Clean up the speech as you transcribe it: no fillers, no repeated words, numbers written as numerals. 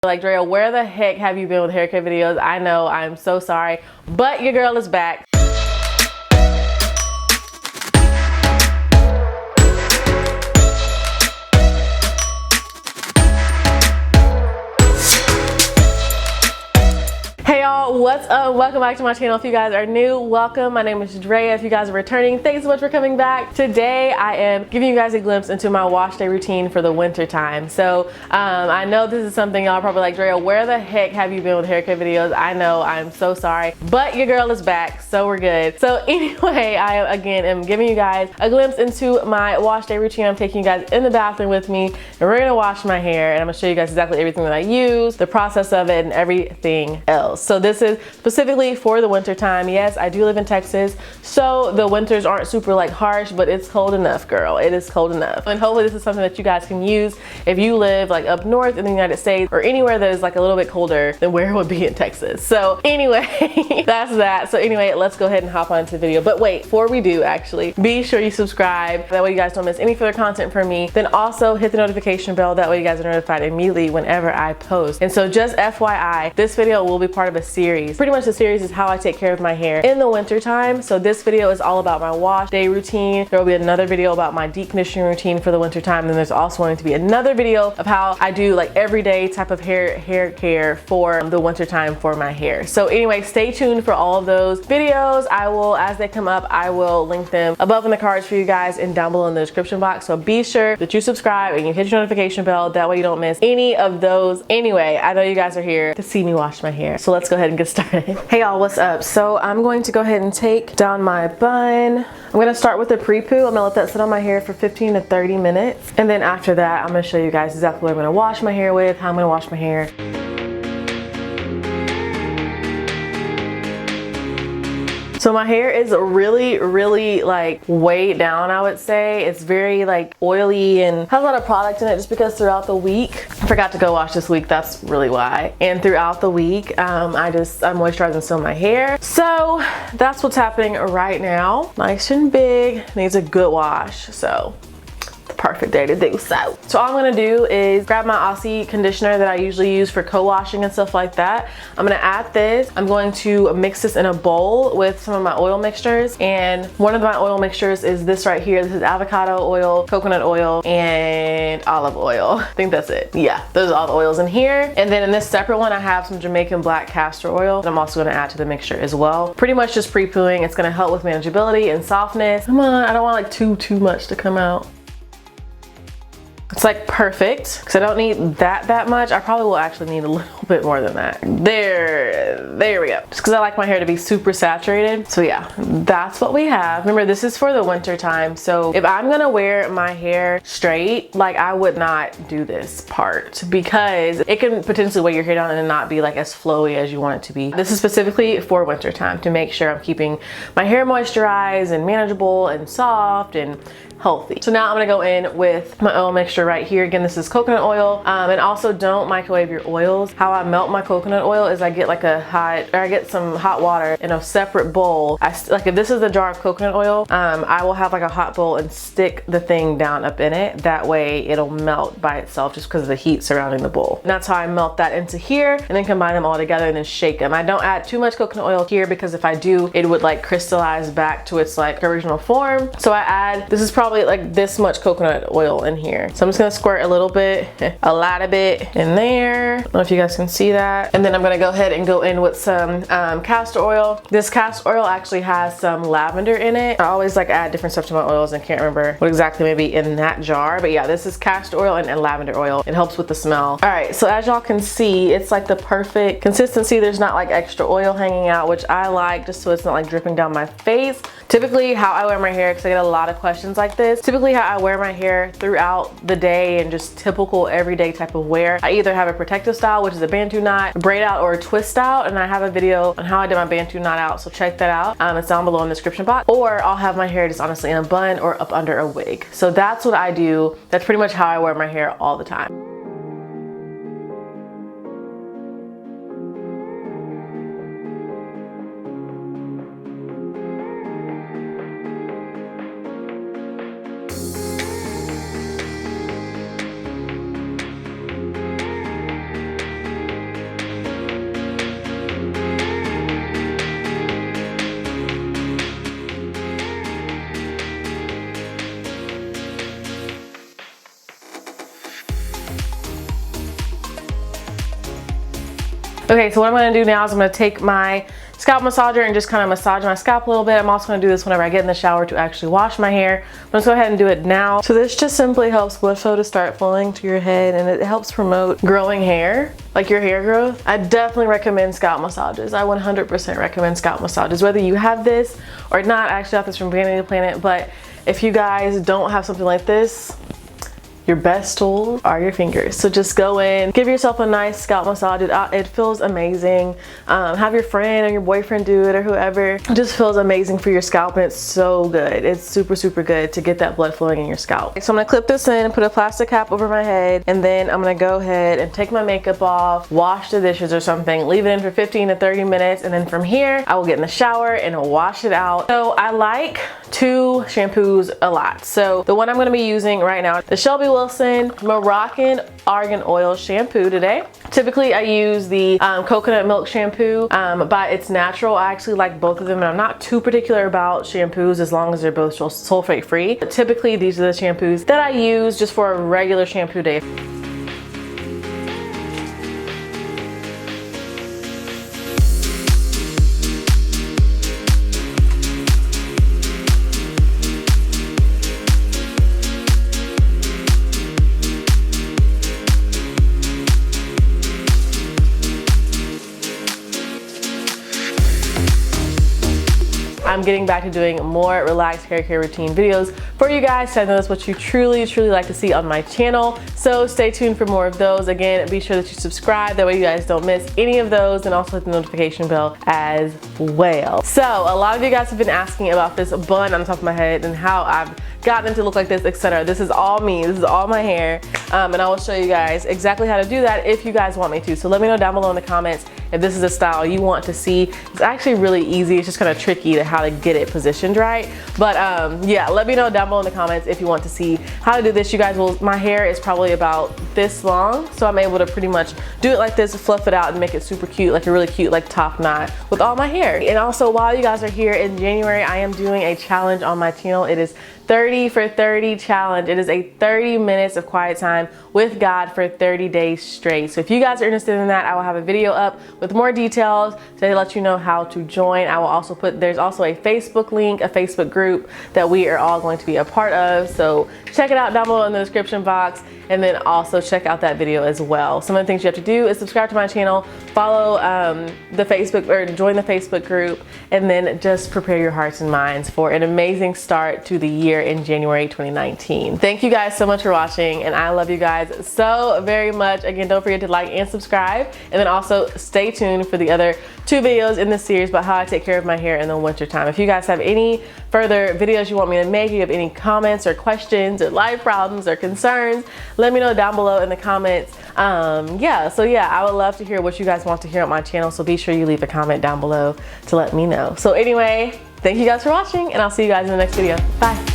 Like, Drea, where the heck have you been with haircut videos? I know, I'm so sorry, but your girl is back. Hey y'all, what's up? Welcome back to my channel. If you guys are new, welcome. My name is Drea. If you guys are returning, thanks so much for coming back. Today I am giving you guys a glimpse into my wash day routine for the winter time. So I know this is something y'all probably like, Drea, where the heck have you been with haircut videos? I know, I'm so sorry, but your girl is back, so we're good. So anyway, I again am giving you guys a glimpse into my wash day routine. I'm taking you guys in the bathroom with me, and we're gonna wash my hair, and I'm gonna show you guys exactly everything that I use, the process of it, and everything else. So this is specifically for the winter time. Yes, I do live in Texas, so the winters aren't super like harsh, but it's cold enough, girl. It is cold enough. And hopefully this is something that you guys can use if you live like up north in the United States or anywhere that is like a little bit colder than where it would be in Texas. So anyway, that's that. So anyway, let's go ahead and hop on into the video. But wait, before we do, actually, be sure you subscribe. That way you guys don't miss any further content from me. Then also hit the notification bell. That way you guys are notified immediately whenever I post. And so just FYI, this video will be part of a series. Pretty much the series is how I take care of my hair in the winter time. So this video is all about my wash day routine. There will be another video about my deep conditioning routine for the winter time. Then there's also going to be another video of how I do like everyday type of hair care for the winter time for my hair. So anyway, stay tuned for all of those videos. I will, as they come up, I will link them above in the cards for you guys and down below in the description box. So be sure that you subscribe and you hit your notification bell. That way you don't miss any of those. Anyway, I know you guys are here to see me wash my hair. So let's go ahead and get started. Hey y'all, what's up? So I'm going to go ahead and take down my bun. I'm going to start with the Prepoo. I'm going to let that sit on my hair for 15 to 30 minutes. And then after that, I'm going to show you guys exactly what I'm going to wash my hair with, how I'm going to wash my hair. So my hair is really like weighed down, I would say. It's very like oily and has a lot of product in it just because throughout the week, I forgot to go wash this week, that's really why. And throughout the week, I'm moisturizing some of my hair. So that's what's happening right now. Nice and big, needs a good wash, so. Perfect day to do so. So all I'm gonna do is grab my Aussie conditioner that I usually use for co-washing and stuff like that. I'm gonna add this. I'm going to mix this in a bowl with some of my oil mixtures. And one of my oil mixtures is this right here. This is avocado oil, coconut oil, and olive oil. I think that's it. Yeah, those are all the oils in here. And then in this separate one, I have some Jamaican black castor oil that I'm also gonna add to the mixture as well. Pretty much just pre-pooing. It's gonna help with manageability and softness. Come on, I don't want like too much to come out. It's like perfect because I don't need that much. I probably will actually need a little bit more than that. There we go. Just because I like my hair to be super saturated. So yeah, that's what we have. Remember, this is for the winter time. So if I'm gonna wear my hair straight, like I would not do this part because it can potentially weigh your hair down and not be like as flowy as you want it to be. This is specifically for winter time to make sure I'm keeping my hair moisturized and manageable and soft and healthy. So now I'm gonna go in with my oil mixture right here. Again, this is coconut oil. And also don't microwave your oils. How I melt my coconut oil is I get like I get some hot water in a separate bowl. Like if this is a jar of coconut oil, I will have like a hot bowl and stick the thing down up in it. That way it'll melt by itself just because of the heat surrounding the bowl. And that's how I melt that into here and then combine them all together and then shake them. I don't add too much coconut oil here because if I do, it would like crystallize back to its like original form. So I add, this is probably like this much coconut oil in here. So I'm just gonna squirt a little bit, a lot of it in there. I don't know if you guys can see that. And then I'm gonna go ahead and go in with some castor oil. This castor oil actually has some lavender in it. I always like add different stuff to my oils and can't remember what exactly may be in that jar. But yeah, this is castor oil and lavender oil. It helps with the smell. All right, so as y'all can see, it's like the perfect consistency. There's not like extra oil hanging out, which I like just so it's not like dripping down my face. Typically how I wear my hair, because I get a lot of questions like this, typically how I wear my hair throughout the day and just typical everyday type of wear, I either have a protective style, which is a bantu knot, braid out, or a twist out, and I have a video on how I did my bantu knot out, so check that out. It's down below in the description box. Or I'll have my hair just honestly in a bun or up under a wig. So that's what I do. That's pretty much how I wear my hair all the time. Okay, so what I'm gonna do now is I'm gonna take my scalp massager and just kind of massage my scalp a little bit. I'm also gonna do this whenever I get in the shower to actually wash my hair. I'm gonna go ahead and do it now. So this just simply helps blood flow to start flowing to your head, and it helps promote growing hair, like your hair growth. I definitely recommend scalp massages. I 100% recommend scalp massages, whether you have this or not. I actually got this from Vanity Planet, but if you guys don't have something like this, your best tools are your fingers. So just go in, give yourself a nice scalp massage. It feels amazing. Have your friend or your boyfriend do it or whoever. It just feels amazing for your scalp, and it's so good. It's super, super good to get that blood flowing in your scalp. So I'm gonna clip this in and put a plastic cap over my head, and then I'm gonna go ahead and take my makeup off, wash the dishes or something, leave it in for 15 to 30 minutes, and then from here, I will get in the shower and wash it out. So I like 2 shampoos a lot. So the one I'm gonna be using right now, the Shelby Wilson Moroccan Argan Oil Shampoo today. Typically I use the coconut milk shampoo, but it's natural. I actually like both of them, and I'm not too particular about shampoos as long as they're both sulfate free. But typically these are the shampoos that I use just for a regular shampoo day. I'm getting back to doing more relaxed hair care routine videos for you guys. So I know that's what you truly like to see on my channel. So stay tuned for more of those. Again, be sure that you subscribe. That way you guys don't miss any of those, and also hit the notification bell as well. So a lot of you guys have been asking about this bun on the top of my head and how I've gotten it to look like this, etc. This is all me. This is all my hair. And I will show you guys exactly how to do that if you guys want me to. So let me know down below in the comments if this is a style you want to see. It's actually really easy. It's just kind of tricky to how to get it positioned right. But yeah, let me know down below in the comments if you want to see how to do this. You guys will, my hair is probably about this long, so I'm able to pretty much do it like this, fluff it out and make it super cute, like a really cute like top knot with all my hair. And also, while you guys are here in January, I am doing a challenge on my channel. It is 30 for 30 challenge. It is a 30 minutes of quiet time with God for 30 days straight. So if you guys are interested in that, I will have a video up with more details to let you know how to join. I will also put, there's also a Facebook link, a Facebook group that we are all going to be a part of. So check it out down below in the description box, and then also check out that video as well. Some of the things you have to do is subscribe to my channel, follow the Facebook, or join the Facebook group, and then just prepare your hearts and minds for an amazing start to the year in January 2019. Thank you guys so much for watching, and I love you guys so very much. Again, don't forget to like and subscribe, and then also stay tuned for the other 2 videos in this series about how I take care of my hair in the winter time. If you guys have any further videos you want me to make, you have any comments or questions or life problems or concerns, let me know down below in the comments. So yeah, I would love to hear what you guys want to hear on my channel, so be sure you leave a comment down below to let me know. So anyway, thank you guys for watching, and I'll see you guys in the next video. Bye.